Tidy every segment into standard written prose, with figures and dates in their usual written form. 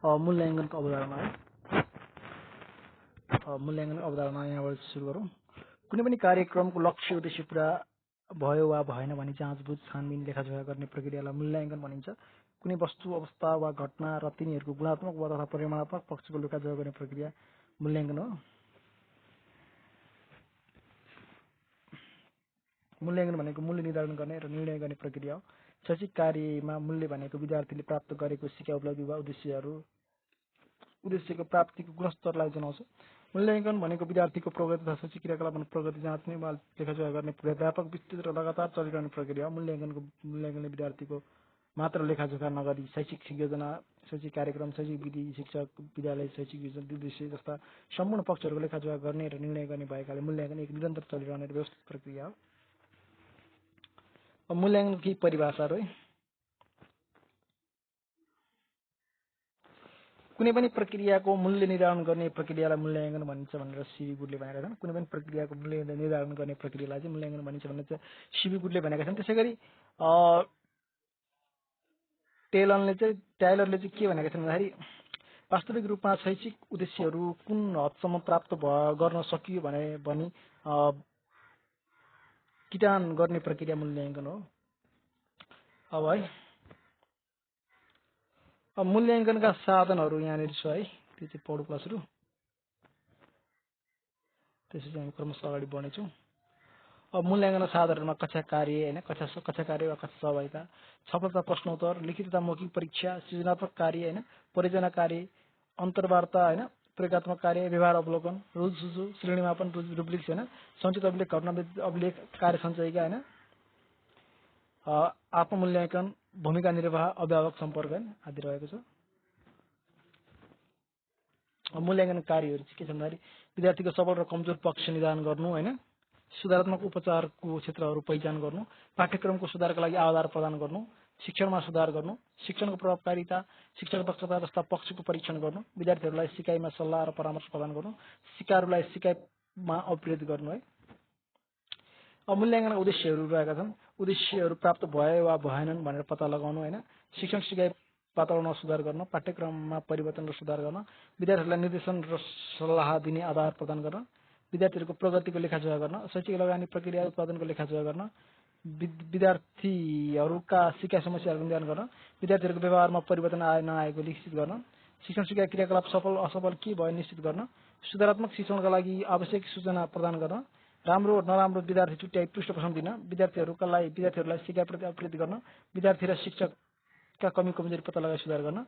मूल्याङ्कनको अवधारणा है। मूल्याङ्कनको अवधारणा यहाँबाट सुरु गरौँ। कुनै पनि कार्यक्रमको लक्ष्य उद्देश्य पूरा भयो वा भएन भनी जाँचबुझ छानबिन लेखाजोखा गर्ने प्रक्रियालाई मूल्याङ्कन भनिन्छ। कुनै वस्तु अवस्था वा घटना र तिनीहरूको गुणात्मक वा तथा परिमाणात्मक पक्षको लेखाजोखा गर्ने प्रक्रिया मूल्याङ्कन हो। मूल्याङ्कन भनेको मूल्य निर्धारण गर्ने र निर्णय गर्ने प्रक्रिया हो। शैक्षिक कार्यमा मूल्य भनेको विद्यार्थीले प्राप्त गरेको सिकाइ उपलब्धि वा उद्देश्यको प्राप्तिको गुणस्तरलाई जनाउँछ। मूल्याङ्कन भनेको विद्यार्थीको प्रगति तथा शैक्षिक क्रियाकलापमा प्रगति जाँच्ने वा लेखाजोखा गर्ने व्यापक विस्तृत र लगातार चलिरहने प्रक्रिया हो। मूल्याङ्कनले विद्यार्थीको मात्र लेखाजोखा नगरी शैक्षिक योजना, शैक्षिक कार्यक्रम, शैक्षिक विधि, शिक्षक, विद्यालय, शैक्षिक योजना, उद्देश्य जस्ता सम्पूर्ण पक्षहरूको लेखाजोखा गर्ने र निर्णय गर्ने भएकाले मूल्याङ्कन एक निरन्तर चलिरहने र व्यवस्थित प्रक्रिया हो। मूल्याङ्कन केही परिभाषाहरू है। कुनै पनि प्रक्रियाको मूल्य निर्धारण गर्ने प्रक्रियालाई मूल्याङ्कन भनिन्छ भनेर सीबी गुडले भनेका छन्। कुनै पनि प्रक्रियाको मूल्य निर्धारण गर्ने प्रक्रियालाई चाहिँ मूल्याङ्कन भनिन्छ भनेर चाहिँ सीबी गुडले भनेका छन्। त्यसैगरी टाइलरले चाहिँ के भनेका छन् भन्दाखेरि वास्तविक रूपमा शैक्षिक उद्देश्यहरू कुन हदसम्म प्राप्त गर्न सकियो भनी किटान गर्ने प्रक्रिया मूल्याङ्कन हो। अब है मूल्याङ्कनका साधनहरू यहाँनिर छ है, त्यो चाहिँ पढौँ क्लासहरू, त्यसपछि हामी क्रमशः अगाडि बढ्नेछौँ। अब मूल्याङ्कन साधनहरूमा कक्षा कार्य होइन, कक्षा कार्य वा कक्षा सहभागिता, छलफल प्रश्नोत्तर, लिखित तथा मौखिक परीक्षा, सृजनात्मक कार्य होइन, परियोजना कार्य, अन्तर्वार्ता होइन, प्रयोगात्मक कार्य, व्यवहार अवलोकन, रुजुसुझु, श्रेणीमापन, रुब्रिक्स होइन, सञ्चित अभिलेख, घटना अभिलेख, कार्य सञ्चयिका होइन, आत्ममूल्याङ्कन, भूमिका निर्वाह, अभिभावक सम्पर्क आदि रहेको छ। मूल्याङ्कन कार्यहरू चाहिँ के छ भन्दाखेरि विद्यार्थीको सबल र कमजोर पक्ष निर्धारण गर्नु होइन, सुधारात्मक उपचारको क्षेत्रहरू पहिचान गर्नु, पाठ्यक्रमको सुधारका लागि आधार प्रदान गर्नु, शिक्षणमा सुधार गर्नु, शिक्षणको प्रभावकारिता, शिक्षक दक्षता जस्ता पक्षको परीक्षण गर्नु, विद्यार्थीहरूलाई सिकाइमा सल्लाह र परामर्श प्रदान गर्नु, सिकारुलाई सिकाइमा अपग्रेड गर्नु है। अब मूल्याङ्कनका उद्देश्यहरू रहेका छन्। उद्देश्यहरू प्राप्त भयो वा भएनन् भनेर पत्ता लगाउनु होइन, शिक्षण सिकाइ वातावरणमा सुधार गर्न, पाठ्यक्रममा परिवर्तन र सुधार गर्न, विद्यार्थीहरूलाई निर्देशन र सल्लाह दिने आधार प्रदान गर्न, विद्यार्थीहरूको प्रगतिको लेखाजोखा गर्न, शैक्षिक लगानी प्रक्रिया उत्पादनको लेखाजोखा गर्न, विद्यार्थीहरूका सिकाइ समस्याहरूको निदान गर्न, विद्यार्थीहरूको व्यवहारमा परिवर्तन आए नआएको निश्चित गर्न, शिक्षण सिकाइ क्रियाकलाप सफल असफल के भयो निश्चित गर्न, सुधारात्मक शिक्षणका लागि आवश्यक सूचना प्रदान गर्न, राम्रो नराम्रो विद्यार्थी छुट्याई पृष्ठ पोषण दिन, विद्यार्थीहरूलाई सिकाइप्रति अपग्रेड गर्न, विद्यार्थी र शिक्षकका कमी कमजोरी पत्ता लगाई सुधार गर्न,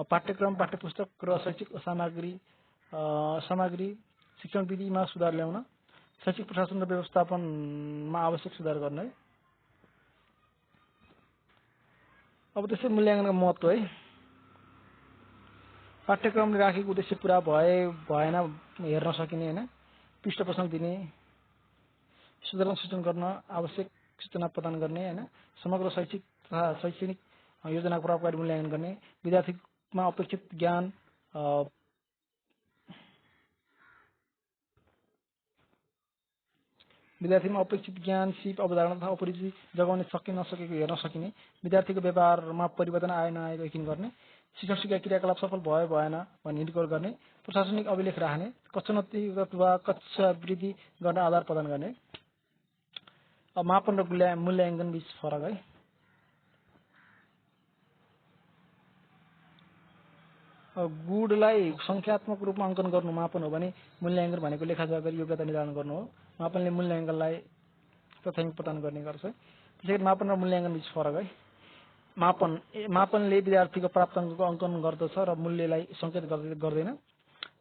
पाठ्यक्रम, पाठ्यपुस्तक र शैक्षिक सामग्री शिक्षण विधिमा सुधार ल्याउन, शैक्षिक प्रशासन र व्यवस्थापनमा आवश्यक सुधार गर्न है। अब त्यसै मूल्याङ्कनको महत्त्व है। पाठ्यक्रमले राखेको उद्देश्य पूरा भएन हेर्न सकिने होइन, पृष्ठ पोषण दिने, सुधार सूचना गर्न, आवश्यक सूचना प्रदान गर्ने होइन, समग्र शैक्षिक तथा शैक्षणिक योजनाको प्रभावकारी मूल्याङ्कन गर्ने, विद्यार्थीमा अपेक्षित ज्ञान सिप अवधारणा तथा अपरिचित जगाउन सके नसकेको हेर्न सकिने, विद्यार्थीको व्यवहारमा परिवर्तन आए नआएको यकिन गर्ने, शिक्षण सिकाइ क्रियाकलाप सफल भयो भएन भनी निर्भर गर्ने, प्रशासनिक अभिलेख राख्ने, कक्षागत वा कक्षा वृद्धि गर्न आधार प्रदान गर्ने। अब मापन र मूल्याङ्कन बीच फरक है। गुणलाई संख्यात्मक रूपमा अङ्कन गर्नु मापन हो भने मूल्याङ्कन भनेको लेखाजोखा गरी योग्यता निर्धारण गर्नु हो। मापनले मूल्याङ्कनलाई प्राथमिक प्रदान गर्ने गर्छ। त्यसैगरी मापन र मूल्याङ्कन बीच फरक है। मापनले विद्यार्थीको प्राप्ताङ्कको अङ्कन गर्दछ र मूल्यलाई सङ्केत गर्दैन।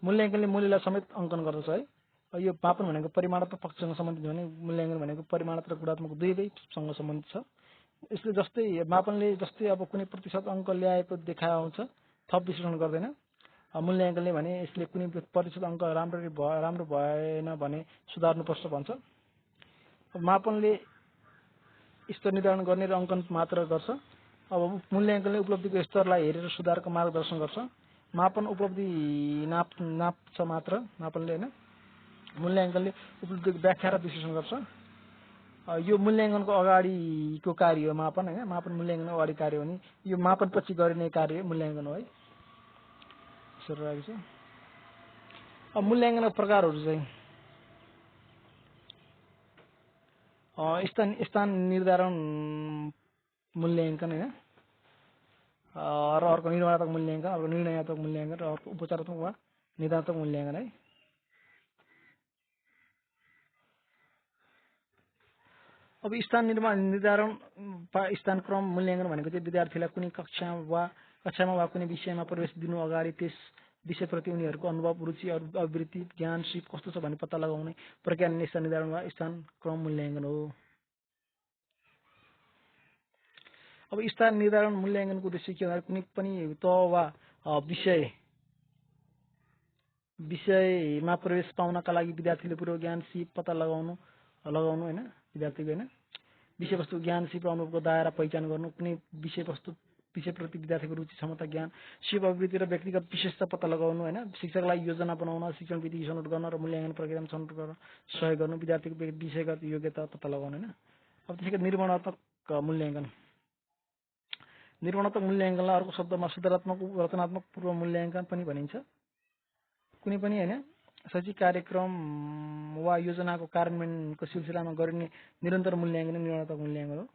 मूल्याङ्कनले मूल्यलाई समेत अङ्कन गर्दछ है। यो मापन भनेको परिमाणात्मक पक्षसँग सम्बन्धित भने मूल्याङ्कन भनेको परिमाणात्मक र गुणात्मक दुवैसँग सम्बन्धित छ। यसले मापनले जस्तै अब कुनै प्रतिशत अङ्क ल्याएको देखाउँछ, थप विश्लेषण गर्दैन। मूल्याङ्कनले भने यसले कुनै प्रतिशत अङ्क राम्रो भएन भने सुधार्नुपर्छ भन्छ। मापनले स्तर निर्धारण गर्ने र अङ्कन मात्र गर्छ। अब मूल्याङ्कनले उपलब्धिको स्तरलाई हेरेर सुधारको मार्गदर्शन गर्छ। मापन उपलब्धि नाप्छ मात्र मापनले होइन। मूल्याङ्कनले उपलब्धिको व्याख्या र विश्लेषण गर्छ। यो मूल्याङ्कनको अगाडिको कार्य हो मापन होइन। मापन मूल्याङ्कनको अगाडि कार्य हो भने यो मापन पछि गरिने कार्य मूल्याङ्कन हो है। गरिरहेको छ। अब मूल्याङ्कनका प्रकारहरू चाहिँ स्थान निर्धारण मूल्याङ्कन हैन, र अर्को निर्माणात्मक मूल्याङ्कन, अर्को निर्णयात्मक मूल्याङ्कन, र अर्को उपचारात्मक वा निदानात्मक मूल्याङ्कन है। अब स्थान निर्धारण स्थान क्रम मूल्याङ्कन भनेको चाहिँ विद्यार्थीलाई कुनै कक्षामा वा कुनै विषयमा प्रवेश दिनु अगाडि त्यस विषयप्रति उनीहरूको अनुभव, रुचि, अभिवृत्ति, ज्ञान, सिप कस्तो छ भन्ने पत्ता लगाउने प्रक्रिया नै स्थान निर्धारण वा स्थान क्रम मूल्याङ्कन हो। अब स्थान निर्धारण मूल्याङ्कनको उद्देश्य के हो? कुनै पनि तह वा विषयमा प्रवेश पाउनका लागि विद्यार्थीले पूर्व ज्ञान, सिप पत्ता लगाउनु हैन, विद्यार्थीको हैन विषयवस्तु ज्ञान, सिप, अनुभवको दायरा पहिचान गर्नु, कुनै विषयप्रति विद्यार्थीको रुचि, क्षमता, ज्ञान, सिप, अभिवृत्ति र व्यक्तिगत विशेषता पत्ता लगाउनु हैन, शिक्षकलाई योजना बनाउन, शिक्षण विधि छनौट गर्न र मूल्याङ्कन प्रक्रियामा छनौट गर्न सहयोग गर्नु, विद्यार्थीको विषयगत योग्यता पत्ता लगाउनु हैन। अब त्यसैगरी निर्माणात्मक मूल्याङ्कन। निर्माणात्मक मूल्याङ्कनलाई अर्को शब्दमा सुधारात्मक रचनात्मक पूर्व मूल्याङ्कन पनि भनिन्छ। कुनै पनि हैन शैक्षिक कार्यक्रम वा योजनाको कार्यान्वयनको सिलसिलामा गरिने निरन्तर मूल्याङ्कन निर्माणात्मक मूल्याङ्कन हो।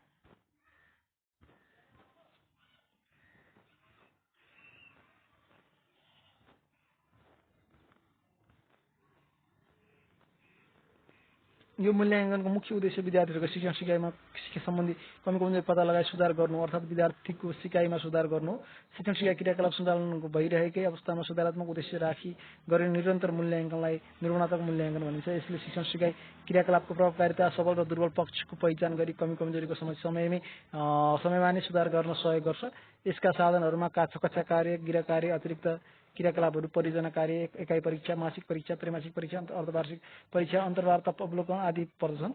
यो मूल्याङ्कनको मुख्य उद्देश्य विद्यार्थीहरूको शिक्षण सिकाइमा शिक्षा सम्बन्धी कमी कमजोरी पत्ता लगाई सुधार गर्नु, अर्थात् विद्यार्थीको सिकाइमा सुधार गर्नु, शिक्षण सिकाइ क्रियाकलाप सञ्चालन भइरहेकै अवस्थामा सुधारात्मक उद्देश्य राखी गरिने निरन्तर मूल्याङ्कनलाई निर्माणात्मक मूल्याङ्कन भनिन्छ। यसले शिक्षण सिकाइ क्रियाकलापको प्रभावकारिता, सबल र दुर्बल पक्षको पहिचान गरी कमी कमजोरीको समयमा नै सुधार गर्न सहयोग गर्छ। यसका साधनहरूमा कक्षा कार्य, गृह कार्य, अतिरिक्त क्रियाकलापहरू, परियोजना कार्य, एकाइ परीक्षा, मासिक परीक्षा, त्रैमासिक परीक्षा, अर्धवार्षिक परीक्षा, अन्तर्वार्ता अवलोकन आदि पर्दछन्।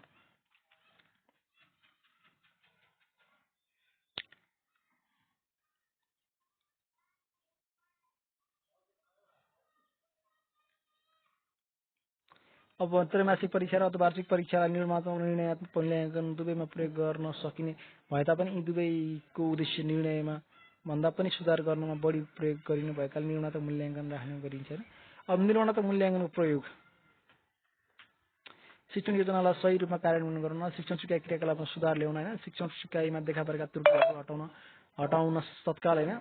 अब त्रैमासिक परीक्षा र अर्धवार्षिक परीक्षालाई निर्माणात्मक र निर्णयात्मक मूल्याङ्कन दुवैमा प्रयोग गर्न सकिने भए तापनि यी दुवैको उद्देश्य निर्णयमा भन्दा पनि सुधार गर्नमा बढी प्रयोग गरिने भएकाले निर्माणात्मक मूल्याङ्कन राख्ने गरिन्छ। अब निर्माणात्मक मूल्याङ्कनको प्रयोग शिक्षण योजनालाई सही रूपमा कार्यान्वयन गर्न, शिक्षण सिकाइ क्रियाकलापमा सुधार ल्याउन हैन, शिक्षण सिकाइमा देखा परेका त्रुटिहरू हटाउन तत्काल हैन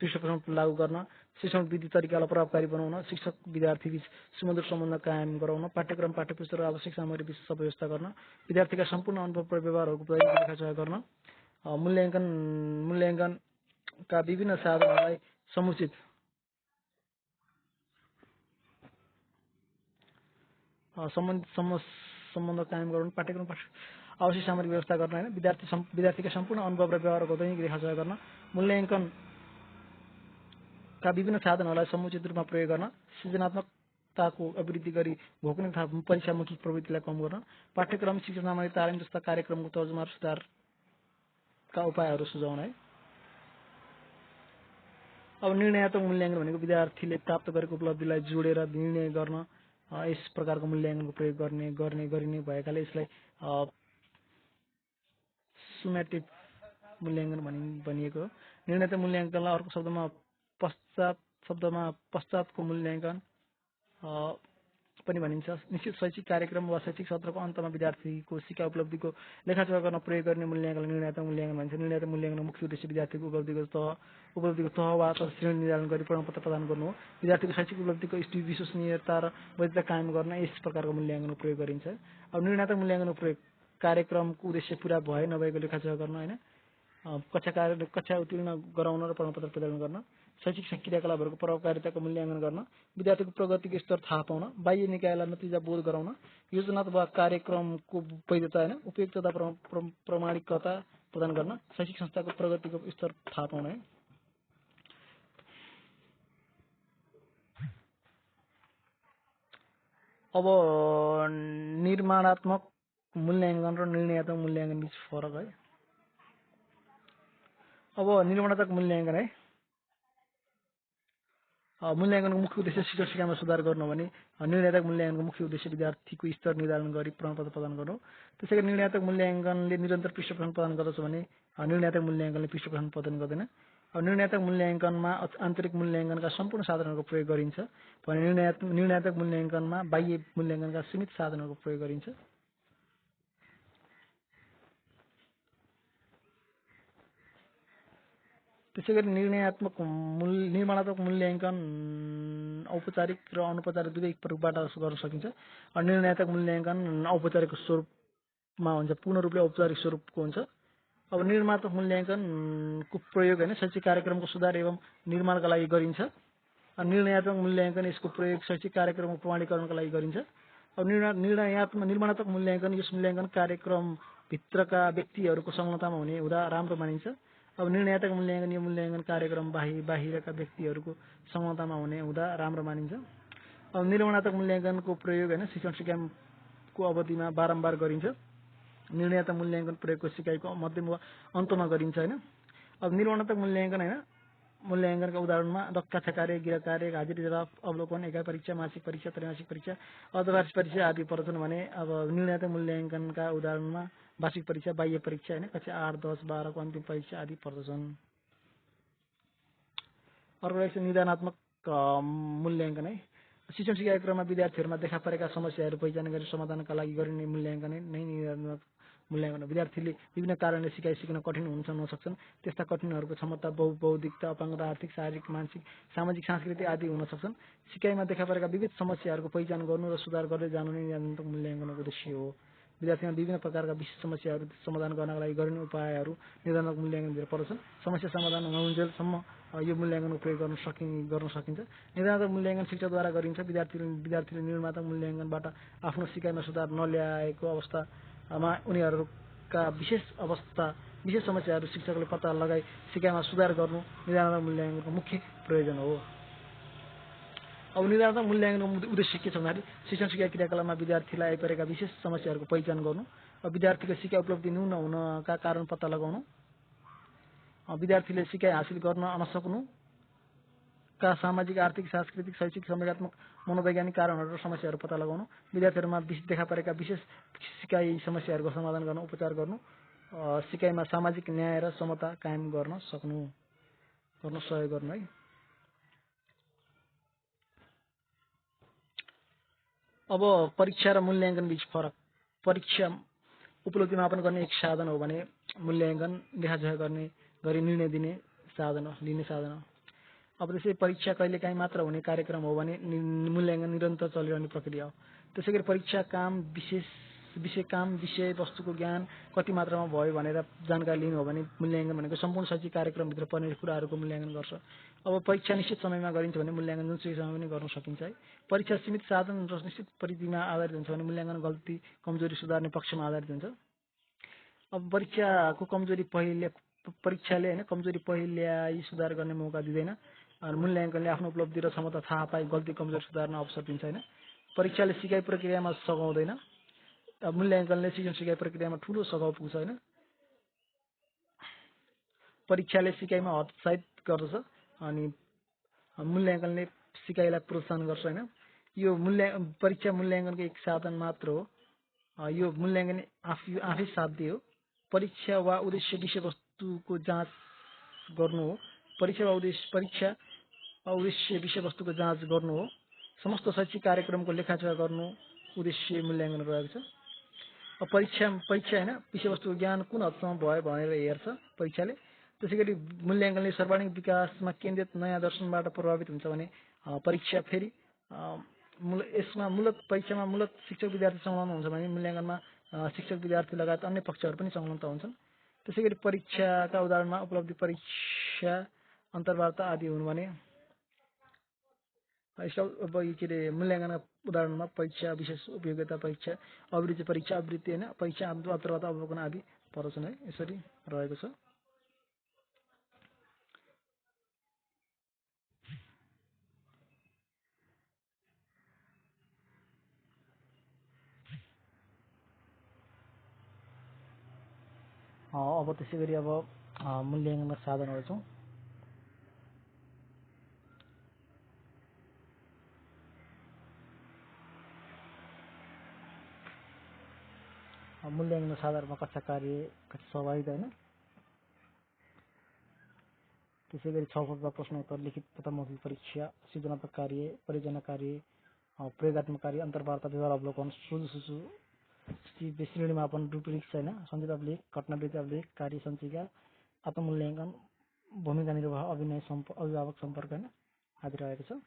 पृष्ठपोषण लागू गर्न, शिक्षण विधि तरिकालाई प्रभावकारी बनाउन, शिक्षक विद्यार्थी बीच सुमधुर सम्बन्ध कायम गराउन, पाठ्यक्रम, पाठ्यपुस्तक र आवश्यक सामग्री विशेष व्यवस्था गर्न, विद्यार्थीका सम्पूर्ण अनुभव र व्यवहारहरूको प्रयोगमा देखासहयोग गर्न, मूल्याङ्कनका विभिन्न साधनहरूलाई समुचित सम्बन्ध कायम गराउन, पाठ्यक्रम, आवश्यक सामग्री व्यवस्था गर्न हैन, विद्यार्थीका सम्पूर्ण अनुभव र व्यवहारको दैनिक रेखासहयोग गर्न, मूल्याङ्कनका विभिन्न साधनहरूलाई समुचित रूपमा प्रयोग गर्न, सृजनात्मकताको अभिवृद्धि गरी घोक्ने तथा परीक्षामुखी प्रवृत्तिलाई कम गर्न, पाठ्यक्रम, शिक्षण सामग्री तालिम जस्ता कार्यक्रमको तर्जुमा र सुधारका उपायहरू सुझाउन है। अब निर्णयात्मक मूल्याङ्कन भनेको विद्यार्थीले प्राप्त गरेको उपलब्धिलाई जोडेर निर्णय गर्न यस प्रकारको मूल्याङ्कनको प्रयोग गरिने भएकाले यसलाई सुमेटिभ मूल्याङ्कन भनिएको हो। निर्णयात्मक मूल्याङ्कनलाई अर्को शब्दमा पश्चातको मूल्याङ्कन पनि भनिन्छ। निश्चित शैक्षिक कार्यक्रम वा शैक्षिक सत्रको अन्तमा विद्यार्थीको सिकाइ उपलब्धिको लेखाजोखा गर्न प्रयोग गर्ने मूल्याङ्कनलाई निर्णयात्मक मूल्याङ्कन भनिन्छ। निर्णयात्मक मूल्याङ्कनको मुख्य उद्देश्य विद्यार्थीको उपलब्धिको तह वा श्रेणी निर्धारण गरी प्रमाणपत्र प्रदान गर्नु हो। विद्यार्थीको शैक्षिक उपलब्धिको विश्वसनीयता र वैधता कायम गर्न यस प्रकारको मूल्याङ्कनको प्रयोग गरिन्छ। अब निर्णयात्मक मूल्याङ्कनको प्रयोग कार्यक्रमको उद्देश्य पूरा भए नभएको लेखाजोखा गर्न हैन, कक्षा उत्तीर्ण गराउन र प्रमाणपत्र प्रदान गर्न, शैक्षिक क्रियाकलापहरूको प्रभावकारिताको मूल्याङ्कन गर्न, विद्यार्थीको प्रगतिको स्तर थाहा पाउन, बाह्य निकायलाई नतिजा बोध गराउन, योजना वा कार्यक्रमको वैधता हैन, उपयुक्तता प्रमाणिकता प्रदान गर्न, शैक्षिक संस्थाको प्रगतिको स्तर थाहा पाउन है। अब निर्माणात्मक मूल्याङ्कन र निर्णयात्मक मूल्याङ्कन बीच फरक है। अब निर्माणात्मक मूल्याङ्कन है, मूल्याङ्कनको मुख्य उद्देश्य शिक्षण सिकाइमा सुधार गर्नु भने निर्णयात्मक मूल्याङ्कनको मुख्य उद्देश्य विद्यार्थीको स्तर निर्धारण गरी प्रमाणपत्र प्रदान गर्नु। त्यसैगरी निर्णयात्मक मूल्याङ्कनले निरन्तर पृष्ठपोषण प्रदान गर्दछ भने निर्णयात्मक मूल्याङ्कनले पृष्ठपोषण प्रदान गर्दैन। अब निर्णयात्मक मूल्याङ्कनमा आन्तरिक मूल्याङ्कनका सम्पूर्ण साधनहरूको प्रयोग गरिन्छ भने निर्णयात्मक मूल्याङ्कनमा बाह्य मूल्याङ्कनका सीमित साधनहरूको प्रयोग गरिन्छ। त्यसैगरी निर्माणात्मक मूल्याङ्कन औपचारिक र अनौपचारिक दुवै रूपबाट गर्न सकिन्छ। निर्णयात्मक मूल्याङ्कन औपचारिक स्वरूपमा हुन्छ, पूर्ण रूपले औपचारिक स्वरूपको हुन्छ। अब निर्माणात्मक मूल्याङ्कनको प्रयोग होइन शैक्षिक कार्यक्रमको सुधार एवं निर्माणका लागि गरिन्छ। निर्णयात्मक मूल्याङ्कन यसको प्रयोग शैक्षिक कार्यक्रमको प्रमाणीकरणका लागि गरिन्छ। अब निर्माणात्मक मूल्याङ्कन यस मूल्याङ्कन कार्यक्रमभित्रका व्यक्तिहरूको संलग्नतामा हुँदा राम्रो मानिन्छ। अब निर्णयात्मक मूल्याङ्कन यो मूल्याङ्कन कार्यक्रम बाहिरका व्यक्तिहरूको संलग्नतामा हुँदा राम्रो मानिन्छ। अब निर्माणात्मक मूल्याङ्कनको प्रयोग होइन शिक्षण सिकाइको अवधिमा बारम्बार गरिन्छ। निर्णयात्मक मूल्याङ्कन प्रयोगको सिकाइको मध्यम वा अन्तमा गरिन्छ होइन। अब निर्माणात्मक मूल्याङ्कन होइन मूल्याङ्कनका उदाहरणमा कक्षा कार्य, गृह कार्य, हाजिरी जवाफ, अवलोकन, एकाइ परीक्षा, मासिक परीक्षा, त्रैमासिक परीक्षा, अर्धवार्षिक परीक्षा आदि पर्दछन् भने अब निर्णयात्मक मूल्याङ्कनका उदाहरणमा वार्षिक परीक्षा, बाह्य परीक्षा होइन कक्षा 8, 10, 12 को अन्तिम परीक्षा आदि पर्दछन्। अर्को रहेछ निदानात्मक मूल्याङ्कन है। शिक्षण सिकाइ क्रममा विद्यार्थीहरूमा देखा परेका समस्याहरू पहिचान गरी समाधानका लागि गरिने मूल्याङ्कन नै निदानात्मक मूल्याङ्कन हो। विद्यार्थीले विभिन्न कारणले सिकाइ सिक्न कठिन हुन सक्छन्। त्यस्ता कठिनहरूको क्षमता, बौद्धिकता, अपाङ्गता, आर्थिक, शारीरिक, मानसिक, सामाजिक, सांस्कृतिक आदि हुन सक्छन्। सिकाइमा देखा परेका विविध समस्याहरूको पहिचान गर्नु र सुधार गर्दै जानु नै निदानात्मक मूल्याङ्कनको उद्देश्य हो। विद्यार्थीमा विभिन्न प्रकारका विशिष्ट समस्याहरू समाधान गर्नका लागि गरिने उपायहरू निदानात्मक मूल्याङ्कनभित्र पर्दछन्। समस्या समाधान नहुन्जेलसम्म यो मूल्याङ्कनको प्रयोग गर्न सकिन्छ। निदानात्मक मूल्याङ्कन शिक्षकद्वारा गरिन्छ। विद्यार्थीले निर्माणात्मक मूल्याङ्कनबाट आफ्नो सिकाइमा सुधार नल्याएको अवस्थामा उनीहरूका विशेष समस्याहरू शिक्षकले पत्ता लगाई सिकाइमा सुधार गर्नु निदानात्मक मूल्याङ्कनको मुख्य प्रयोजन हो। अब निदानात्मक मूल्याङ्कनको उद्देश्य के छ भन्दाखेरि शिक्षण सिकाइ क्रियाकलापमा विद्यार्थीलाई आइपरेका विशेष समस्याहरूको पहिचान गर्नु, विद्यार्थीको सिकाइ उपलब्धि न्यून हुनका कारण पत्ता लगाउनु, विद्यार्थीले सिकाइ हासिल गर्न नसक्नुका सामाजिक, आर्थिक, सांस्कृतिक, शैक्षिक, संवेगात्मक, मनोवैज्ञानिक कारणहरू र समस्याहरू पत्ता लगाउनु, विद्यार्थीहरूमा देखा परेका विशेष सिकाइ समस्याहरूको समाधान गर्न उपचार गर्नु, सिकाइमा सामाजिक न्याय र समता कायम गर्न सहयोग गर्नु है। अब परीक्षा र मूल्याङ्कन बीच फरक। परीक्षा उपलब्धि मापन गर्ने एक साधन हो भने मूल्याङ्कन लेखाजोखा गरी निर्णय लिने साधन हो। अब त्यसै परीक्षा कहिलेकाहीँ मात्र हुने कार्यक्रम हो भने मूल्याङ्कन निरन्तर चलिरहने प्रक्रिया हो। त्यसैगरी परीक्षा विषय वस्तुको ज्ञान कति मात्रामा भयो भनेर जानकारी लिनु हो भने मूल्याङ्कन भनेको सम्पूर्ण शैक्षिक कार्यक्रमभित्र पर्ने कुराहरूको मूल्याङ्कन गर्छ। अब परीक्षा निश्चित समयमा गरिन्छ भने मूल्याङ्कन जुनसुकै समयमा पनि गर्न सकिन्छ है। परीक्षा सीमित साधन र निश्चित परिधिमा आधारित हुन्छ भने मूल्याङ्कन गल्ती कमजोरी सुधार्ने पक्षमा आधारित हुन्छ। अब परीक्षाले होइन कमजोरी पहिल्याई सुधार गर्ने मौका दिँदैन। मूल्याङ्कनले आफ्नो उपलब्धि र क्षमता थाहा पाई गल्ती कमजोरी सुधार्न अवसर दिन्छ होइन। परीक्षाले सिकाइ प्रक्रियामा सघाउँदैन। मूल्याङ्कनले शिक्षण सिकाइ प्रक्रियामा ठूलो सघाउ पुग्छ होइन। परीक्षाले सिकाइमा हतोत्साहित गर्दछ अनि मूल्याङ्कनले सिकाइलाई प्रोत्साहन गर्छ होइन। यो परीक्षा मूल्याङ्कनको एक साधन मात्र हो। यो मूल्याङ्कन आफै साध्य हो। परीक्षा वा उद्देश्य विषयवस्तुको जाँच गर्नु हो। परीक्षा वा उद्देश्य विषयवस्तुको जाँच गर्नु हो। समस्त शैक्षिक कार्यक्रमको लेखाजोखा गर्नु उद्देश्य मूल्याङ्कन रहेको छ। अब परीक्षा होइन विषयवस्तुको ज्ञान कुन हदसम्म भयो भनेर हेर्छ परीक्षाले। त्यसैगरी मूल्याङ्कनले सर्वाङ्गीण विकासमा केन्द्रित नयाँ दर्शनबाट प्रभावित हुन्छ भने परीक्षा फेरि परीक्षामा मूलत शिक्षक विद्यार्थी संलग्न हुन्छ भने मूल्याङ्कनमा शिक्षक विद्यार्थी लगायत अन्य पक्षहरू पनि संलग्न हुन्छन्। त्यसैगरी परीक्षाका उदाहरणमा उपलब्धि परीक्षा, अन्तर्वार्ता आदि हुन् भने मूल्याङ्कनका उदाहरणमा परीक्षा, विशेष उपयोगिता परीक्षा, अभिरुचि परीक्षा, आवृत्ति होइन परीक्षा, अन्तर्वार्ता, अवलोकन आदि पर्दछन् है। यसरी रहेको छ। अब त्यसै गरी अब मूल्याङ्कनका साधनहरू छौँ। मूल्याङ्कन साधनमा कक्षा कार्य, कक्षा सहभागिता होइन। त्यसैगरी छलफल प्रश्नोत्तर, लिखित तथा मौखिक परीक्षा, सृजनात्मक कार्य, परियोजना कार्य, प्रयोगात्मक कार्य, अन्तर्वार्ता, व्यवहार अवलोकन, सुझाव श्रेणी मापन, रूपरेखा होइन, सञ्चित अभिलेख, घटनावृत्ति अभिलेख, कार्य सञ्चिका, आत्ममूल्याङ्कन, भूमिका निर्वाह, अभिनय अभिभावक सम्पर्क होइन आदि रहेको छ।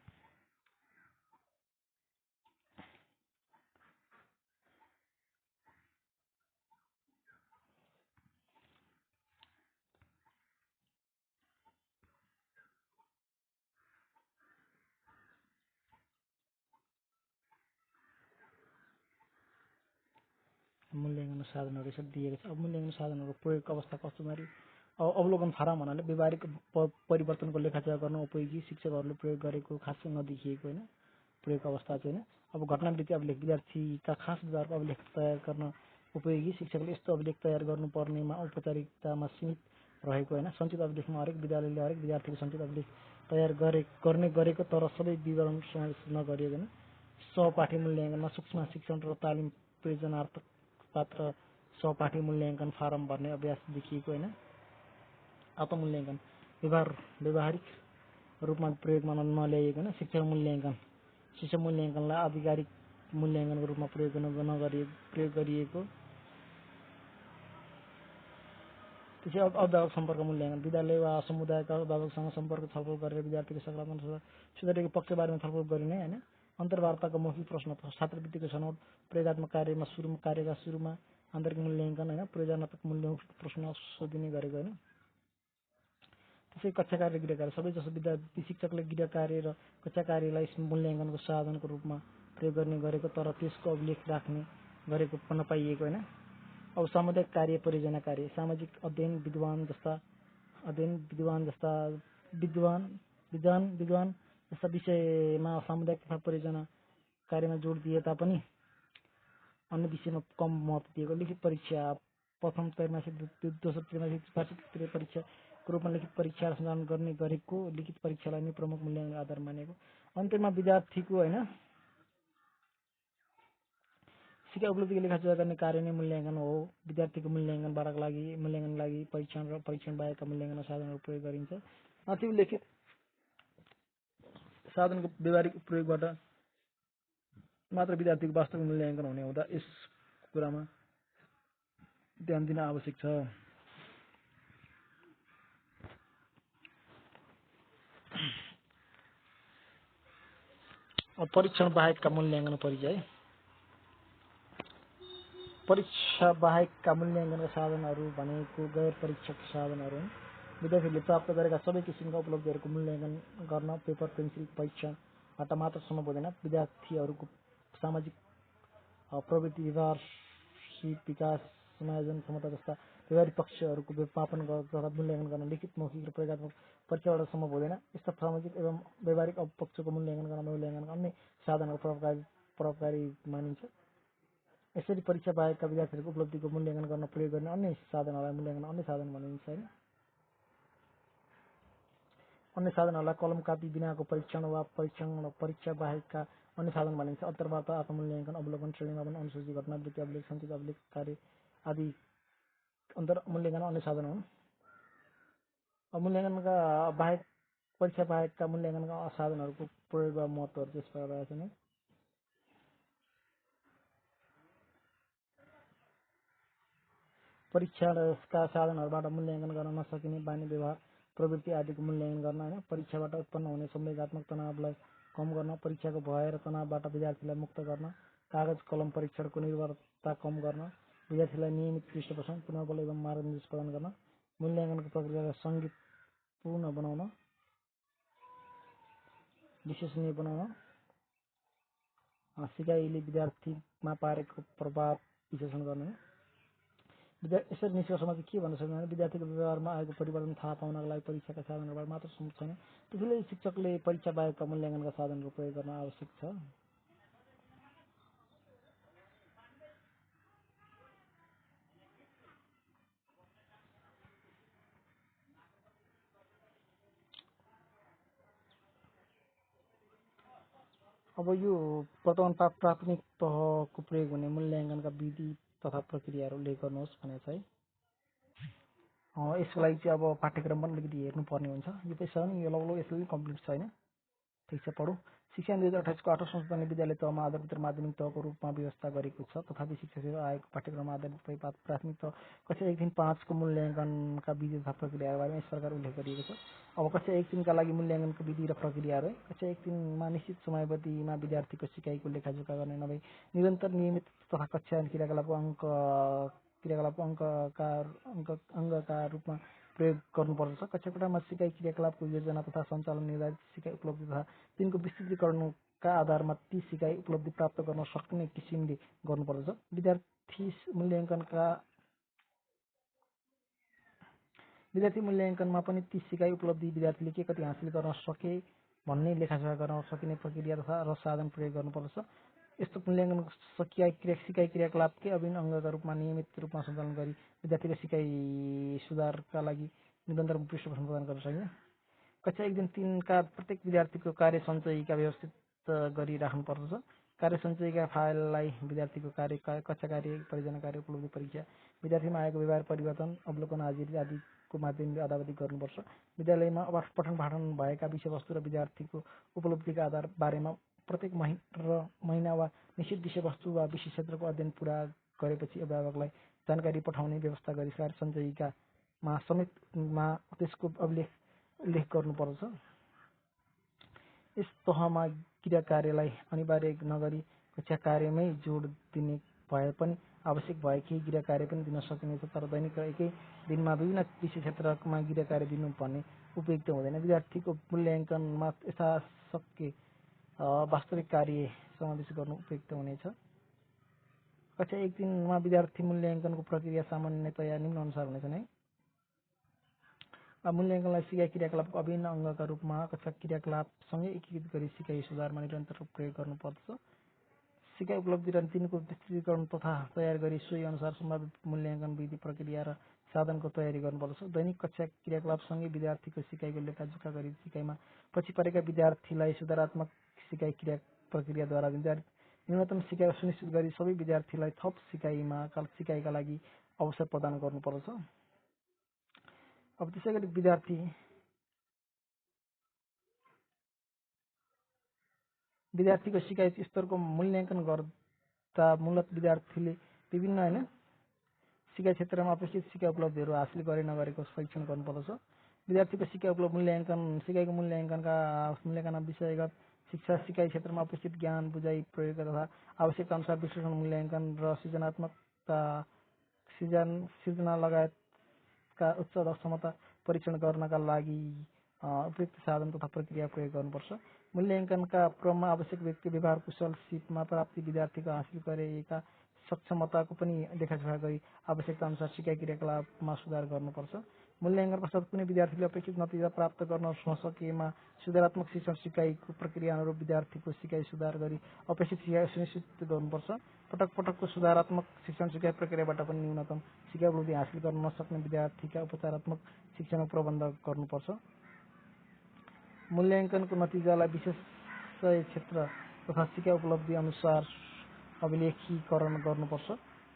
मूल्याङ्कन साधनहरू यसरी दिएको छ। अब मूल्याङ्कन साधनहरूको प्रयोगको अवस्था कस्तोमारी अवलोकन फारम भन्नाले व्यवहारिक परिवर्तनको लेखाजोखा गर्न उपयोगी, शिक्षकहरूले प्रयोग गरेको खासै नदेखिएको होइन प्रयोगको अवस्था चाहिँ होइन। अब घटनावृत्ति अभिलेख, विद्यार्थीका खास व्यवहारको अभिलेख तयार गर्न उपयोगी, शिक्षकले यस्तो अभिलेख तयार गर्नुपर्नेमा औपचारिकतामा सीमित रहेको होइन। सञ्चित अभिलेखमा हरेक विद्यालयले हरेक विद्यार्थीको सञ्चित अभिलेख तयार गर्ने गरेको तर सबै विवरण समावेश नगरिएको होइन। सहपाठी मूल्याङ्कनमा सूक्ष्म शिक्षण र तालिम प्रयोजनार्थ पात्र सहपाठी मूल्याङ्कन फारम भर्ने अभ्यास देखिएको होइन। आत्ममूल्याङ्कन व्यवहारिक रूपमा प्रयोगमा नल्याइएको होइन। शिक्षक मूल्याङ्कनलाई आधिकारिक मूल्याङ्कनको रूपमा प्रयोग गरिएको। त्यसै अभिभावक सम्पर्क मूल्याङ्कन, विद्यालय वा समुदायका अभिभावकसँग सम्पर्क छलफल गरेर विद्यार्थीको सकारात्मक सुधारेको पक्ष बारेमा छलफल गरिने होइन। अन्तर्वार्ताको मौखिक प्रश्न, छात्रवृत्तिको छनौट, प्रयोगात्मक कार्यका सुरुमा आन्तरिक मूल्याङ्कन होइन, प्रयोजनात्मक मूल्य प्रश्न सोधिने गरेको होइन। त्यसै कक्षा कार्य र गृह कार्य, सबैजसो विद्यार्थी शिक्षकले गृह कार्य र कक्षा कार्यलाई मूल्याङ्कनको साधनको रूपमा प्रयोग गर्ने गरेको तर त्यसको अभिलेख राख्ने गरेको नपाइएको होइन। अब सामुदायिक कार्य, परियोजना कार्य, सामाजिक अध्ययन विद्वान जस्ता विषयमा सामुदायिक तथा परियोजना कार्यमा जोड दिए तापनि अन्य विषयमा कम महत्त्व दिएको। लिखित परीक्षा, प्रथम त्रैमासिक, दोस्रो त्रैमासिक, वार्षिक परीक्षाको रूपमा लिखित परीक्षा सञ्चालन गर्ने गरेको, लिखित परीक्षालाई नै प्रमुख मूल्याङ्कन आधार मानेको। अन्त्यमा विद्यार्थीको होइन शिक्षा उपलब्धिको लेखाजोखा गर्ने कार्य नै मूल्याङ्कन हो। विद्यार्थीको मूल्याङ्कनका लागि परीक्षण र परीक्षण बाहेकका मूल्याङ्कन साधनहरू प्रयोग गरिन्छ। माथि उल्लेखित साधनको व्यवहारिक प्रयोगबाट मात्र विद्यार्थीको वास्तविक मूल्याङ्कन हुने हुँदा यस कुरामा ध्यान दिन आवश्यक छ। परीक्षण बाहेकका मूल्याङ्कन परिचय। परीक्षा बाहेकका मूल्याङ्कनका साधनहरू भनेको गैर परीक्षक साधनहरू हुन्। विद्यार्थीहरूले प्राप्त गरेका सबै किसिमका उपलब्धिहरूको मूल्याङ्कन गर्न पेपर पेन्सिल परीक्षणबाट मात्र सम्भव हुँदैन। विद्यार्थीहरूको सामाजिक प्रवृत्ति, व्यवहारशील विकास, समायोजन क्षमता जस्ता व्यवहारिक पक्षहरूको मापन तथा मूल्याङ्कन गर्न लिखित, मौखिक र प्रयोगात्मक परीक्षाबाट सम्भव हुँदैन। यस्ता सामाजिक एवं व्यवहारिक पक्षको मूल्याङ्कन गर्न मूल्याङ्कनका अन्य साधनहरू प्रभावकारी मानिन्छ। यसरी परीक्षा बाहेकका विद्यार्थीहरूको उपलब्धिको मूल्याङ्कन गर्न प्रयोग गर्ने अन्य साधनहरूलाई मूल्याङ्कन अन्य साधन भनिन्छ होइन। अन्य साधनहरूलाई कलम कापी बिनाको परीक्षण वा परीक्षा बाहेकका अन्य साधन भनिन्छ। अन्तर्वार्ता, आत्ममूल्याङ्कन, अवलोकन, श्रेणीमापन, अनुसूची, घटनावृत्ति अभिलेख, सञ्चित अभिलेख, कार्य आदि मूल्याङ्कन अन्य साधन हुन्। मूल्याङ्कनका बाहेक परीक्षा बाहेकका मूल्याङ्कनका साधनहरूको प्रयोग वा महत्त्वहरू त्यस प्रकार रहेका छन्। परीक्षाका साधनहरूबाट मूल्याङ्कन गर्न नसकिने बानी व्यवहार, प्रवृत्ति आदिको मूल्याङ्कन गर्न होइन। परीक्षाबाट उत्पन्न हुने संवेगात्मक तनावलाई कम गर्न, परीक्षाको भय र तनावबाट विद्यार्थीलाई मुक्त गर्न, कागज कलम परीक्षणको निर्भरता कम गर्न, विद्यार्थीलाई नियमित पृष्ठपोषण, पुनर्बल एवं मार्गनिर्देश प्रदान गर्न, मूल्याङ्कनको प्रक्रियालाई सङ्गीतपूर्ण बनाउन, विश्वसनीय बनाउन, सिकाइले विद्यार्थीमा पारेको प्रभाव विश्लेषण गर्ने। यसरी निष्कर्षमा चाहिँ के भन्न सक्दैन भने विद्यार्थीको व्यवहारमा आएको परिवर्तन थाहा पाउनका लागि परीक्षाका साधनहरूबाट मात्र सम्भव छैन। त्यसैले शिक्षकले परीक्षा बाहेकका मूल्याङ्कनका साधनहरू प्रयोग गर्न आवश्यक छ। अब यो वर्तमान प्राथमिक तहको प्रयोग हुने मूल्याङ्कनका विधि तथा प्रक्रियाहरू उल्लेख गर्नुहोस् भनेको छ है। यसको लागि चाहिँ अब पाठ्यक्रम पनि अलिकति हेर्नुपर्ने हुन्छ। यो चाहिँ छ नि, यो लगभग यसले पनि कम्प्लिट छैन। ठिक छ, पढौँ। शिक्षा 2028 को 8औं संशोधनले विद्यालय तहमा आधारभित्र माध्यमिक तहको रूपमा व्यवस्था गरेको छ। तथापि शिक्षा सेवा आयोगको पाठ्यक्रम आधारित प्राथमिक तह कक्षा 1 देखि 5 को मूल्याङ्कनका विधि तथा प्रक्रियाका बारेमा यस प्रकार उल्लेख गरिएको छ। अब कक्षा 1 का लागि मूल्याङ्कनको विधि र प्रक्रियाहरू है। कक्षा 1 मा निश्चित समयावधिमा विद्यार्थीको सिकाइको लेखाजोखा गर्ने नभई निरन्तर नियमित तथा कक्षा क्रियाकलापको अङ्गका रूपमा प्रयोग गर्नुपर्दछ। कक्षा कोठामा सिकाइ क्रियाकलापको योजना तथा सञ्चालन, निर्धारित सिकाइ उपलब्धि तथा तिनको विस्तृतीकरणका आधारमा ती सिकाइ उपलब्धि प्राप्त गर्न सक्ने किसिमले गर्नुपर्दछ। विद्यार्थी मूल्याङ्कनमा पनि ती सिकाइ उपलब्धि विद्यार्थीले के कति हासिल गर्न सके भन्ने लेखाजोखा गर्न सकिने प्रक्रिया तथा र साधन प्रयोग गर्नुपर्दछ। यस्तो मूल्याङ्कन सिकाइ क्रियाकलापकै अभिन्न अङ्गका रूपमा नियमित रूपमा सञ्चालन गरी विद्यार्थीको सिकाइ सुधारका लागि निरन्तर पृष्ठपोषण प्रदान गर्न सकिन्छ। कक्षा 1 देखि 3 का प्रत्येक विद्यार्थीको कार्य सञ्चयिका व्यवस्थित गरी राख्नुपर्दछ। कार्य सञ्चयिका फाइललाई विद्यार्थीको कक्षा कार्य, परियोजना कार्य, उपलब्धि परीक्षा, विद्यार्थीमा आएको व्यवहार परिवर्तन, अवलोकन हाजिरी आदिको माध्यमले अद्यावधिक गर्नुपर्छ। विद्यालयमा पठन पाठन भएका विषयवस्तु र विद्यार्थीको उपलब्धिका आधार बारेमा प्रत्येक महिना वा निश्चित विषयवस्तु वा विषय क्षेत्रको अध्ययन पूरा गरेपछि अभिभावकलाई जानकारी पठाउने व्यवस्था गरी कार्य सञ्चयिकामा समेतमा त्यसको उल्लेख गर्नुपर्दछ। यस तहमा क्रिया कार्यलाई अनिवार्य नगरी कक्षा कार्यमै जोड दिने भए पनि आवश्यक भए केही गृह कार्य पनि दिन सकिनेछ। तर दैनिक एकै दिनमा विभिन्न विषय क्षेत्रमा गृह कार्य दिनु भन्ने उपयुक्त हुँदैन। विद्यार्थीको मूल्याङ्कनमा यथाशक्य वास्तविक कार्य समावेश गर्नु उपयुक्त हुनेछ। कक्षा 1-3 मा विद्यार्थी मूल्याङ्कनको प्रक्रिया सामान्यतया निम्न अनुसार हुनेछन् है। मूल्याङ्कनलाई सिकाइ क्रियाकलापको अभिन्न अङ्गका रूपमा कक्षा क्रियाकलापसँगै एकीकृत गरी सिकाइ सुधारमा निरन्तर प्रयोग गर्नुपर्दछ। सिकाइ उपलब्धि र तिनको विस्तृतीकरण तथा तयार गरी सोही अनुसार सम्भावित मूल्याङ्कन विधि प्रक्रिया र साधनको तयारी गर्नुपर्दछ। दैनिक कक्षा क्रियाकलापसँगै विद्यार्थीको सिकाइको लेखाजोखा गरी सिकाइमा पछि परेका विद्यार्थीलाई सुधारात्मक सिकाइ क्रिया प्रक्रियाद्वारा न्यूनतम सिकाइ सुनिश्चित गरी सबै विद्यार्थीलाई थप सिकाइका लागि अवसर प्रदान गर्नुपर्दछ। अब त्यसै गरी विद्यार्थीको सिकाइ स्तरको मूल्याङ्कन गर्दा मूलत विद्यार्थीले विभिन्न सिकाइ क्षेत्रमा अपेक्षित सिकाइ उपलब्धिहरू हासिल गरे नगरेको परीक्षण गर्नुपर्दछ। विद्यार्थीको सिकाइको मूल्याङ्कन विषयगत शिक्षा, सिकाइ क्षेत्रमा अपेक्षित ज्ञान, बुझाइ, प्रयोग तथा आवश्यकता अनुसार विश्लेषण, मूल्याङ्कन र सृजना लगायतका उच्च क्षमता परीक्षण गर्नका लागि उपयुक्त साधन तथा प्रक्रिया प्रयोग गर्नुपर्छ। मूल्याङ्कनका क्रममा आवश्यक व्यक्ति व्यवहार, कुशल सिपमा प्राप्ति, विद्यार्थीको हासिल गरेका सक्षमताको पनि लेखाजोखा गरी आवश्यकता अनुसार सिकाइ क्रियाकलापमा सुधार गर्नुपर्छ। मूल्याङ्कन पश्चात कुनै विद्यार्थीले अपेक्षित नतिजा प्राप्त गर्न नसकेमा सुधारात्मक शिक्षण सिकाइको प्रक्रिया अनुरूप विद्यार्थीको सिकाइ सुधार गरी अपेक्षित सिकाइ सुनिश्चित गर्नुपर्छ। पटक पटकको सुधारात्मक शिक्षण सिकाइ प्रक्रियाबाट पनि न्यूनतम सिकाइ उपलब्धि हासिल गर्न नसक्ने विद्यार्थीका उपचारात्मक शिक्षणको प्रबन्ध गर्नुपर्छ। मूल्याङ्कनको नतिजालाई विषय क्षेत्र तथा सिकाइ उपलब्धि अनुसार अभिलेखीकरण गर्नुपर्छ।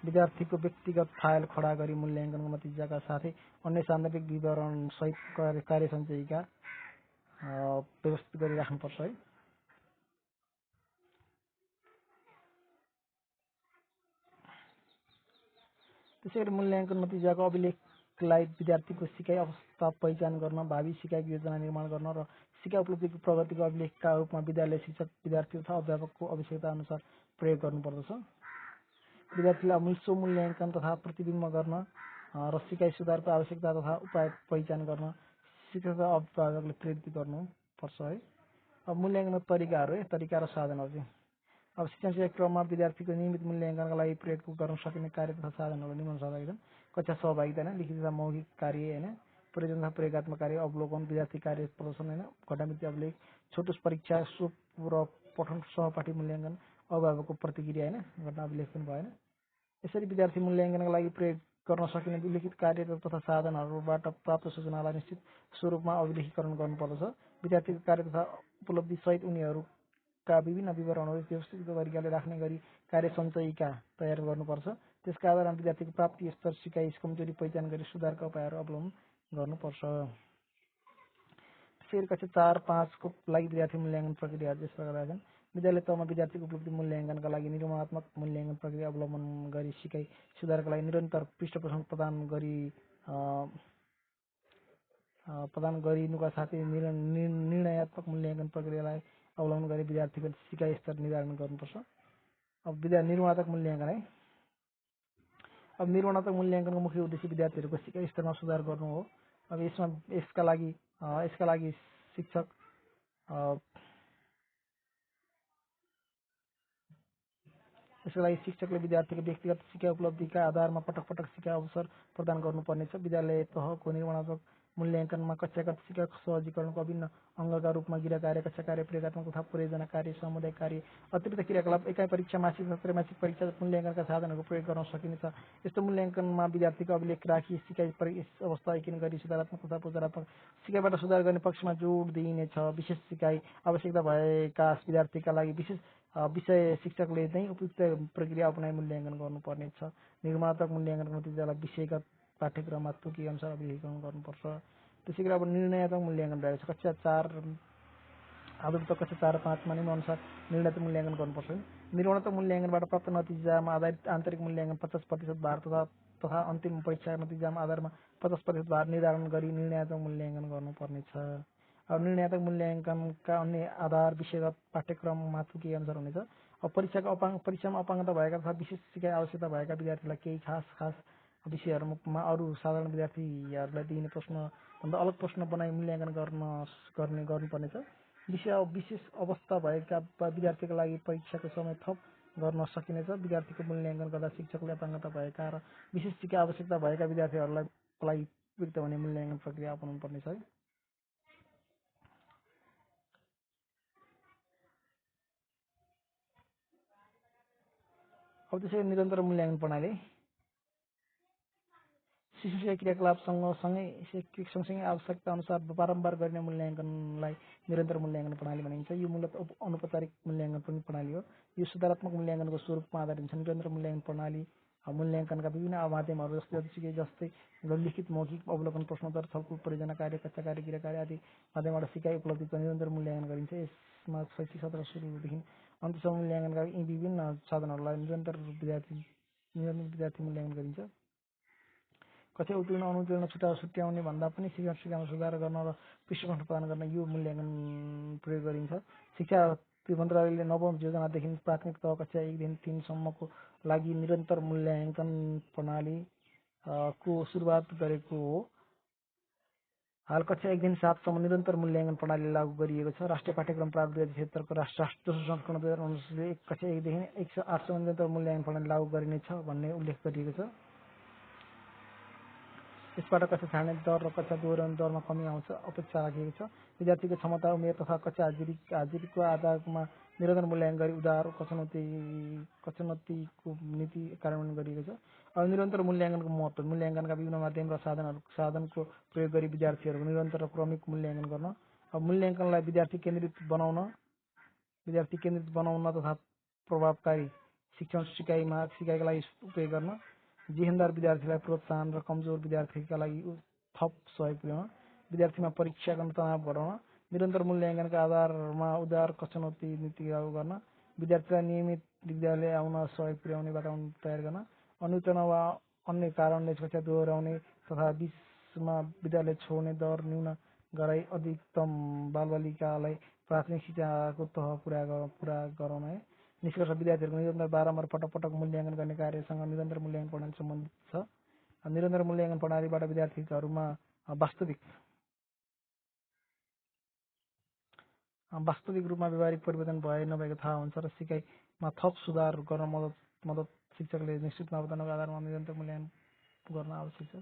विद्यार्थीको व्यक्तिगत फाइल खडा गरी मूल्याङ्कनको नतिजाका साथै अन्य सान्दर्भिक विवरण सहित कार्य सञ्चयिका व्यवस्थित गरी राख्नुपर्छ है। त्यसैगरी मूल्याङ्कन नतिजाको अभिलेखलाई विद्यार्थीको सिकाइ अवस्था पहिचान गर्न, भावी सिकाइको योजना निर्माण गर्न र सिकाइ उपलब्धिको प्रगतिको अभिलेखका रूपमा विद्यालय शिक्षक, विद्यार्थी तथा अभिभावकको आवश्यकता अनुसार प्रयोग गर्नुपर्दछ। विद्यार्थीलाई स्वमूल्याङ्कन तथा प्रतिबिम्ब गर्न र सिकाइ सुधारको आवश्यकता तथा उपाय पहिचान गर्न शिक्षक तथा अभिभावकले प्रेरित गर्नुपर्छ है। अब मूल्याङ्कनको तरिका र साधनहरू चाहिँ अब शिक्षण सिकाइ क्रममा विद्यार्थीको नियमित मूल्याङ्कनका लागि प्रयोग गर्न सकिने कार्य तथा साधनहरू निम्नानुसार छन्। कक्षा सहभागिता लिखित तथा मौखिक कार्य परियोजना तथा प्रयोगात्मक कार्य, अवलोकन, विद्यार्थी कार्य प्रदर्शन घटनामिति अभिलेख, छोटो परीक्षा, सोप र पठन, सहपाठी मूल्याङ्कन, अभिभावकको प्रतिक्रिया घटना अभिलेख पनि भएन। यसरी विद्यार्थी मूल्याङ्कनका लागि प्रयोग गर्न सकिने उल्लेखित कार्य तथा साधनहरूबाट प्राप्त सूचनालाई निश्चित स्वरूपमा अभिलेखीकरण गर्नुपर्दछ। विद्यार्थीको कार्य तथा उपलब्धि सहित उनीहरूका विभिन्न विवरणहरू व्यवस्थित तरिकाले राख्ने गरी कार्य सञ्चयिका तयार गर्नुपर्छ। त्यसका आधारमा विद्यार्थीको प्राप्ति स्तर, सिकाइ कमजोरी पहिचान गरी सुधारका उपायहरू अवलम्बन गर्नुपर्छ। फेरि कक्षा 4-5 को लागि विद्यार्थी मूल्याङ्कन प्रक्रियाहरू यस प्रकार छन्। विद्यालय तहमा विद्यार्थीको उपलब्धि मूल्याङ्कनका लागि निर्माणात्मक मूल्याङ्कन प्रक्रिया अवलम्बन गरी सिकाइ सुधारका लागि निरन्तर पृष्ठपोषण प्रदान गरिनुका साथै निर्णयात्मक मूल्याङ्कन प्रक्रियालाई अवलम्बन गरी विद्यार्थीको सिकाइ स्तर निर्धारण गर्नुपर्छ। अब निर्माणात्मक मूल्याङ्कन है। अब निर्माणात्मक मूल्याङ्कनको मुख्य उद्देश्य विद्यार्थीहरूको सिकाइ स्तरमा सुधार गर्नु हो। अब यसका लागि शिक्षकले विद्यार्थीको व्यक्तिगत सिकाइ उपलब्धिका आधारमा पटक पटक सिकाइ अवसर प्रदान गर्नुपर्नेछ। विद्यालय तहको निर्माणात्मक मूल्याङ्कनमा कक्षागत सिकाइ सहजीकरणको अभिन्न अङ्गका रूपमा गृह कार्य, कक्षा कार्य, प्रयोगात्मक तथा परियोजना कार्य, सामुदायिक कार्य, अतिरिक्त क्रियाकलाप, एकाइ परीक्षा, मासिक तथा त्रैमासिक परीक्षा मूल्याङ्कनका साधनहरूको प्रयोग गर्न सकिनेछ। यस्तो मूल्याङ्कनमा विद्यार्थीको अभिलेख राखी सिकाइ अवस्था ऐकिन गरी सुधारात्मक तथा उपचारात्मक सिकाइबाट सुधार गर्ने पक्षमा जोड दिइनेछ। विशेष सिकाइ आवश्यकता भएका विद्यार्थीका लागि विशेष विषय शिक्षकले नै उपयुक्त प्रक्रिया अपनाई मूल्याङ्कन गर्नुपर्नेछ। निर्माणात्मक मूल्याङ्कनको नतिजालाई विषयगत पाठ्यक्रममा तोकिए अनुसार अभिलेखन गर्नुपर्छ। त्यसै गरी अब निर्णयात्मक मूल्याङ्कन रहेको छ। कक्षा 4-5मा निम्नानुसार निर्णयात्मक मूल्याङ्कन गर्नुपर्छ। निर्माणात्मक मूल्याङ्कनबाट प्राप्त नतिजामा आधारित आन्तरिक मूल्याङ्कन 50% भार तथा अन्तिम परीक्षा नतिजामा आधारमा 50% भार निर्धारण गरी निर्णयात्मक मूल्याङ्कन गर्नुपर्नेछ। अब निर्णयात्मक मूल्याङ्कनका अन्य आधार विषयगत पाठ्यक्रममा तोकिए अनुसार हुनेछ। अब परीक्षामा अपाङ्गता भएका तथा विशेष सिकाइ आवश्यकता भएका विद्यार्थीलाई केही खास विषयहरूमा अरू साधारण विद्यार्थीहरूलाई दिइने प्रश्नभन्दा अलग प्रश्न बनाई मूल्याङ्कन गर्नुपर्नेछ। विशेष अवस्था भएका विद्यार्थीका लागि परीक्षाको समय थप गर्न सकिनेछ। विद्यार्थीको मूल्याङ्कन गर्दा शिक्षकले अपाङ्गता भएका र विशेष सिकाइ आवश्यकता भएका विद्यार्थीहरूलाई उपयुक्त हुने मूल्याङ्कन प्रक्रिया अपनाउनु पर्नेछ है। अब त्यसै निरन्तर मूल्याङ्कन प्रणाली शिशु सिकाइ क्रियाकलाप सँगसँगै आवश्यकता अनुसार बारम्बार गरिने मूल्याङ्कनलाई निरन्तर मूल्याङ्कन प्रणाली भनिन्छ। यो मूलतः अनौपचारिक मूल्याङ्कन प्रणाली हो। यो सुधारात्मक मूल्याङ्कनको स्वरूपमा आधारित हुन्छ। निरन्तर मूल्याङ्कन प्रणाली मूल्याङ्कनका विभिन्न माध्यमहरू जस्तै लिखित, मौखिक, अवलोकन, प्रश्नोत्तर, छलफल, परियोजना कार्य, कक्षा कार्य, गृह कार्य आदि माध्यमबाट सिकाइ उपलब्धिको निरन्तर मूल्याङ्कन गरिन्छ। यसमा शैक्षिक सत्र सुरुदेखि अन्त्यसम्म मूल्याङ्कनका यी विभिन्न साधनहरूलाई निरन्तर विद्यार्थी मूल्याङ्कन गरिन्छ। कक्षा उत्तीर्ण अनुत्तीर्ण छुट्याउने भन्दा पनि शिक्षण सिकाइमा सुधार गर्न र पृष्ठपोषण प्रदान गर्न यो मूल्याङ्कन प्रयोग गरिन्छ। शिक्षा मन्त्रालयले नवौं योजनादेखि प्राथमिक तह कक्षा 1 देखि 3 सम्मको लागि निरन्तर मूल्याङ्कन प्रणाली को सुरुवात गरेको हो। हाल कक्षा 1 देखि 7 सम्म निरन्तर मूल्याङ्कन प्रणाली लागू गरिएको छ। राष्ट्रिय पाठ्यक्रम प्रारूप 2076 को दोस्रो संस्करण 2019ले कक्षा 1 देखि 8 सम्म निरन्तर मूल्याङ्कन प्रणाली लागू गरिनेछ भन्ने उल्लेख गरिएको छ। यसबाट कक्षा छाड्ने दर र कक्षा दोहोर्याउने दरमा कमी आउँछ अपेक्षा राखिएको छ। विद्यार्थीको क्षमता, उमेर तथा कक्षा हाजिरीको आधारमा निरन्तर मूल्याङ्कन गरी उदार कक्षोन्नतिको नीति कार्यान्वयन गरिएको छ। अब निरन्तर मूल्याङ्कनको महत्त्व। मूल्याङ्कनका विभिन्न माध्यम र साधनको प्रयोग गरी विद्यार्थीहरूको निरन्तर र क्रमिक मूल्याङ्कन गर्न। अब मूल्याङ्कनलाई विद्यार्थी केन्द्रित बनाउन तथा प्रभावकारी शिक्षण सिकाइका लागि उपयोग गर्न। जिहेनदार विद्यार्थीलाई प्रोत्साहन र कमजोर विद्यार्थीका लागि थप सहयोग पुर्याउन। विद्यार्थीमा परीक्षा गर्न तनाव घटाउन। निरन्तर मूल्याङ्कनका आधारमा उदार कक्षोन्नति नीति लागू गर्न। विद्यार्थीलाई नियमित विद्यालय आउन सहयोग पुर्याउने वातावरण तयार गर्न। अनुत्तीर्ण वा अन्य कारणले कक्षा दोहोर्याउने तथा बीचमा विद्यालय छोड्ने दर न्यून गराई अधिकतम बालबालिकालाई प्राथमिक शिक्षाको तह पुरा गराउन है। निष्कर्ष विद्यार्थीहरूको निरन्तर बारम्बार पटक मूल्याङ्कन गर्ने कार्यसँग निरन्तर मूल्याङ्कन प्रणाली सम्बन्धित छ। निरन्तर मूल्याङ्कन प्रणालीबाट विद्यार्थीहरूमा वास्तविक रूपमा व्यवहारिक परिवर्तन भए नभएको थाहा हुन्छ र सिकाइमा थप सुधार गर्न मद्दत शिक्षकले निश्चित मापदण्डको आधारमा निरन्तर मूल्याङ्कन गर्न आवश्यक छ।